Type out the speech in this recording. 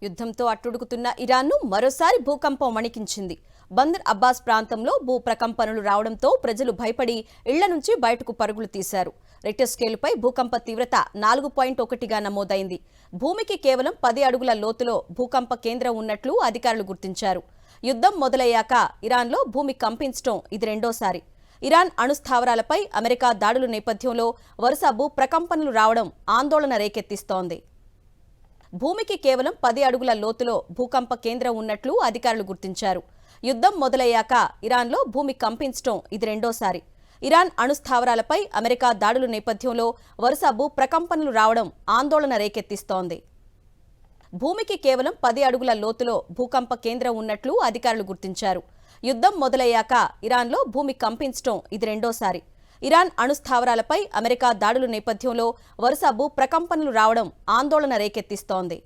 యుద్ధంతో అట్టుడుకుతున్న ఇరాన్ను మరోసారి భూకంపం వణికించింది. బందర్ అబ్బాస్ ప్రాంతంలో భూ ప్రకంపనలు రావడంతో ప్రజలు భయపడి ఇళ్ల నుంచి బయటకు పరుగులు తీశారు. రిక్టర్ స్కేలుపై భూకంప తీవ్రత 4.1గా నమోదైంది. భూమికి కేవలం 10 అడుగుల లోతులో భూకంప కేంద్రం ఉన్నట్లు అధికారులు గుర్తించారు. యుద్ధం మొదలయ్యాక ఇరాన్లో భూమి కంపించడం ఇది రెండోసారి. ఇరాన్ అణుస్థావరాలపై అమెరికా దాడుల నేపథ్యంలో వరుస భూ ప్రకంపనలు రావడం ఆందోళన రేకెత్తిస్తోంది. భూమికి కేవలం 10 అడుగుల లోతులో భూకంప కేంద్రం ఉన్నట్లు అధికారులు గుర్తించారు. యుద్ధం మొదలయ్యాక ఇరాన్లో భూమి కంపించడం ఇది రెండోసారి. ఇరాన్ అణుస్థావరాలపై అమెరికా దాడుల నేపథ్యంలో వరుస భూ ప్రకంపనలు రావడం ఆందోళన రేకెత్తిస్తోంది. భూమికి కేవలం 10 అడుగుల లోతులో భూకంప కేంద్రం ఉన్నట్లు అధికారులు గుర్తించారు. యుద్ధం మొదలయ్యాక ఇరాన్లో భూమి కంపించడం ఇది రెండోసారి. ఇరాన్ అణుస్థావరాలపై అమెరికా దాడుల నేపథ్యంలో వరుస భూ ప్రకంపనలు రావడం ఆందోళన రేకెత్తిస్తోంది.